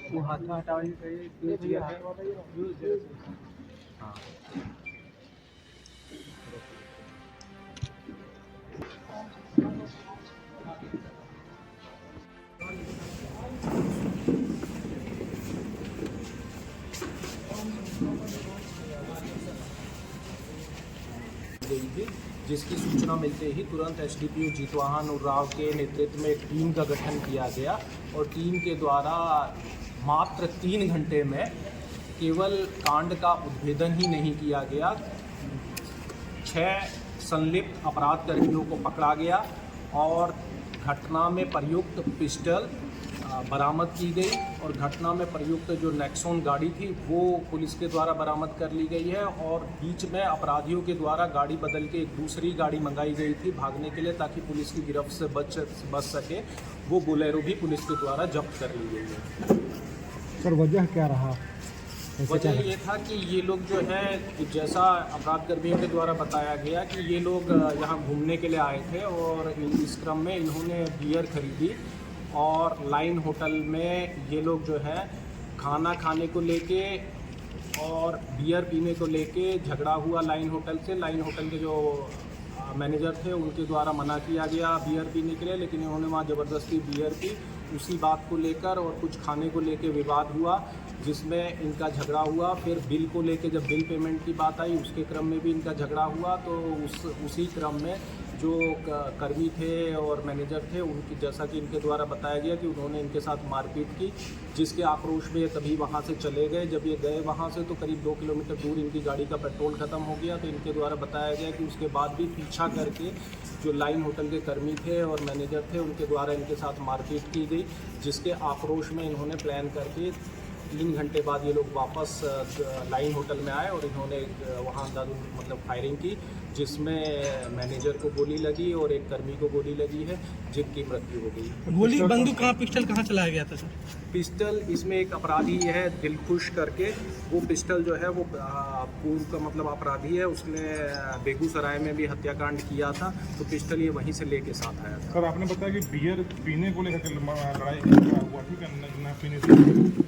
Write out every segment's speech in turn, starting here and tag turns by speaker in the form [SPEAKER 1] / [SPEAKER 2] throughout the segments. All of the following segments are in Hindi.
[SPEAKER 1] वो हाथ में हटाने के हाँ गई थी, जिसकी सूचना मिलते ही तुरंत एसडीपीओ जीतवाहन उरांव के नेतृत्व में एक टीम का गठन किया गया और टीम के द्वारा मात्र 3 घंटे में केवल कांड का उद्भेदन ही नहीं किया गया, 6 संलिप्त अपराध कर्मियों को पकड़ा गया और घटना में प्रयुक्त पिस्टल बरामद की गई और घटना में प्रयुक्त जो नेक्सॉन गाड़ी थी वो पुलिस के द्वारा बरामद कर ली गई है और बीच में अपराधियों के द्वारा गाड़ी बदल के एक दूसरी गाड़ी मंगाई गई थी भागने के लिए ताकि पुलिस की गिरफ्त से बच सके। वो बोलेरो भी पुलिस के द्वारा जब्त कर ली गई है।
[SPEAKER 2] सर वजह क्या रहा?
[SPEAKER 1] वजह ये था कि ये लोग जो है, जैसा अपराध कर्मियों के द्वारा बताया गया कि ये लोग यहाँ घूमने के लिए आए थे और इस क्रम में इन्होंने बियर खरीदी और लाइन होटल में ये लोग जो है खाना खाने को लेके और बियर पीने को लेके झगड़ा हुआ लाइन होटल से। लाइन होटल के जो मैनेजर थे उनके द्वारा मना किया गया बियर पीने के लिए, लेकिन इन्होंने वहाँ ज़बरदस्ती बियर पी। उसी बात को लेकर और कुछ खाने को लेके विवाद हुआ जिसमें इनका झगड़ा हुआ। फिर बिल को लेके जब बिल पेमेंट की बात आई उसके क्रम में भी इनका झगड़ा हुआ। तो उसी क्रम में जो कर्मी थे और मैनेजर थे उनकी, जैसा कि इनके द्वारा बताया गया कि उन्होंने इनके साथ मारपीट की, जिसके आक्रोश में ये तभी वहाँ से चले गए। जब ये गए वहाँ से तो करीब 2 किलोमीटर दूर इनकी गाड़ी का पेट्रोल ख़त्म हो गया। तो इनके द्वारा बताया गया कि उसके बाद भी पीछा करके जो लाइन होटल के कर्मी थे और मैनेजर थे उनके द्वारा इनके साथ मारपीट की गई, जिसके आक्रोश में इन्होंने प्लान करके 3 घंटे बाद ये लोग वापस लाइन होटल में आए और इन्होंने वहाँ मतलब फायरिंग की, जिसमें मैनेजर को गोली लगी और एक कर्मी को गोली लगी है जिनकी मृत्यु हो गई।
[SPEAKER 3] गोली बंदूक कहाँ, पिस्टल कहाँ चलाया गया था सर?
[SPEAKER 1] पिस्टल इसमें एक अपराधी है दिलखुश करके, वो पिस्टल जो है वो पूर्व का मतलब अपराधी है, उसने बेगूसराय में भी हत्याकांड किया था, तो पिस्टल ये वहीं से लेके साथ आया था।
[SPEAKER 2] सर आपने बताया कि बियर पीने को लेकर लड़ाई हुआ, ठीक है, ना पीने से,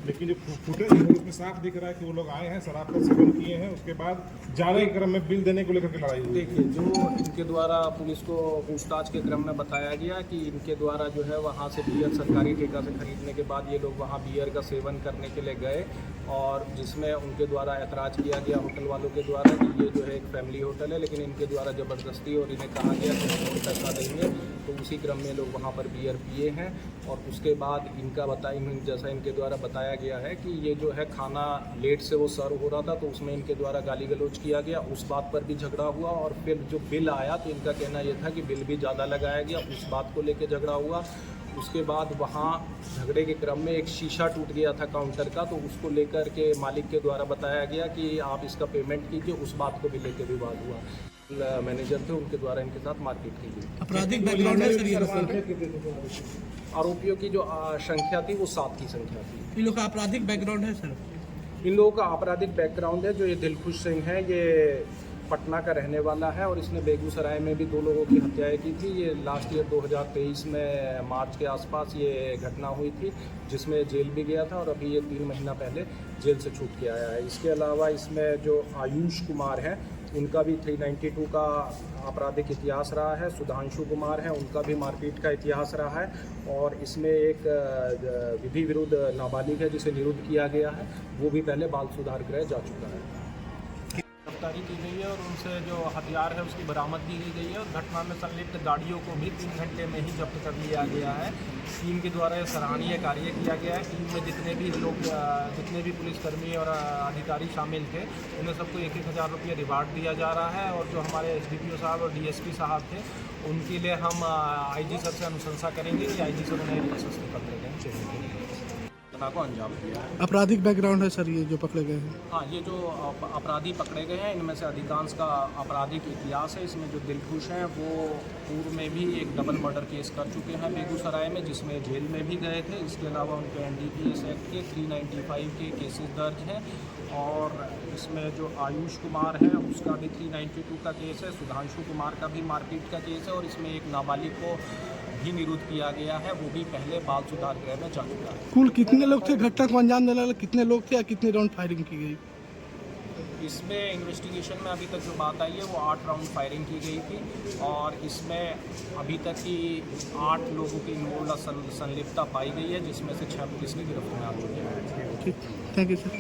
[SPEAKER 2] लेकिन जो फुटेज है उसमें साफ दिख रहा है कि वो लोग आए हैं, शराब का सेवन किए हैं, उसके बाद जाने के क्रम में बिल देने को लेकर के लड़ाई हुई।
[SPEAKER 1] देखिए, जो इनके द्वारा पुलिस को पूछताछ के क्रम में बताया गया कि इनके द्वारा जो है वहाँ से बियर सरकारी ठेका से खरीदने के बाद ये लोग वहाँ बियर का सेवन करने के लिए गए और जिसमें उनके द्वारा ऐतराज़ किया गया होटल वालों के द्वारा कि ये जो है एक फैमिली होटल है, लेकिन इनके द्वारा ज़बरदस्ती और इन्हें कहा गया कि हम पैसा देंगे, तो उसी क्रम में लोग वहाँ पर बियर पिए हैं। और उसके बाद इनका जैसा इनके द्वारा बताया गया है कि ये जो है खाना लेट से वो सर्व हो रहा था, तो उसमें इनके द्वारा गाली गलौज किया गया, उस बात पर भी झगड़ा हुआ। और फिर जो बिल आया तो इनका कहना ये था कि बिल भी ज़्यादा लगाया गया, उस बात को लेकर झगड़ा हुआ। उसके बाद वहाँ झगड़े के क्रम में एक शीशा टूट गया था काउंटर का, तो उसको लेकर के मालिक के द्वारा बताया गया कि आप इसका पेमेंट कीजिए, उस बात को भी लेकर विवाद हुआ। मैनेजर थे उनके द्वारा इनके साथ मारपीट की गई।
[SPEAKER 3] आपराधिक बैकग्राउंड है सर?
[SPEAKER 1] आरोपियों की जो संख्या थी वो 7 की संख्या थी।
[SPEAKER 3] इन लोग का आपराधिक बैकग्राउंड है सर?
[SPEAKER 1] इन लोगों का आपराधिक बैकग्राउंड है। जो ये दिलखुश सिंह है ये पटना का रहने वाला है और इसने बेगूसराय में भी 2 लोगों की हत्याएं की थी। ये लास्ट ईयर 2023 में मार्च के आसपास ये घटना हुई थी, जिसमें जेल भी गया था और अभी ये 3 महीना पहले जेल से छूट के आया है। इसके अलावा इसमें जो आयुष कुमार हैं उनका भी 392 का आपराधिक इतिहास रहा है। सुधांशु कुमार हैं, उनका भी मारपीट का इतिहास रहा है। और इसमें एक विधि विरुद्ध नाबालिग है जिसे निरुद्ध किया गया है, वो भी पहले बाल सुधार गृह जा चुका है। गिरफ्तारी की गई है और उनसे जो हथियार है उसकी बरामदगी की गई है और घटना में संलिप्त गाड़ियों को भी 3 घंटे में ही जब्त कर लिया गया है। टीम के द्वारा सराहनीय कार्य किया गया है। टीम में जितने भी पुलिसकर्मी और अधिकारी शामिल थे उन्हें सबको 1-1 रुपये रिवार्ड दिया जा रहा है। और जो हमारे SDPO साहब और DSP साहब थे उनके लिए हम IG सर से अनुशंसा करेंगे कि IG सर उन्हें प्रशस्ति पत्र दें। घटना को अंजाम दिया है।
[SPEAKER 3] आपराधिक बैकग्राउंड है सर ये जो पकड़े गए हैं?
[SPEAKER 1] हाँ, ये जो अपराधी पकड़े गए हैं इनमें से अधिकांश का आपराधिक इतिहास है। इसमें जो दिलखुश हैं वो पूर्व में भी एक डबल मर्डर केस कर चुके हैं बेगूसराय में, जिसमें जेल में भी गए थे। इसके अलावा उनके NDPS एक्ट के 395 के केसेस दर्ज हैं और इसमें जो आयुष कुमार है उसका भी 392 का केस है। सुधांशु कुमार का भी मारपीट का केस है और इसमें एक नाबालिग को भी निरुद्ध किया गया है, वो भी पहले बाल सुधार गृह में जा चुका है।
[SPEAKER 3] कुल कितने लोग थे घटना को अंजाम देने वाले? कितने लोग थे या कितने राउंड फायरिंग की गई?
[SPEAKER 1] इसमें इन्वेस्टिगेशन में अभी तक जो बात आई है वो 8 राउंड फायरिंग की गई थी और इसमें अभी तक की 8 लोगों की संलिप्तता पाई गई है, जिसमें से 6 पुलिस की गिरफ्त में आ चुके हैं।
[SPEAKER 3] ठीक, थैंक यू सर।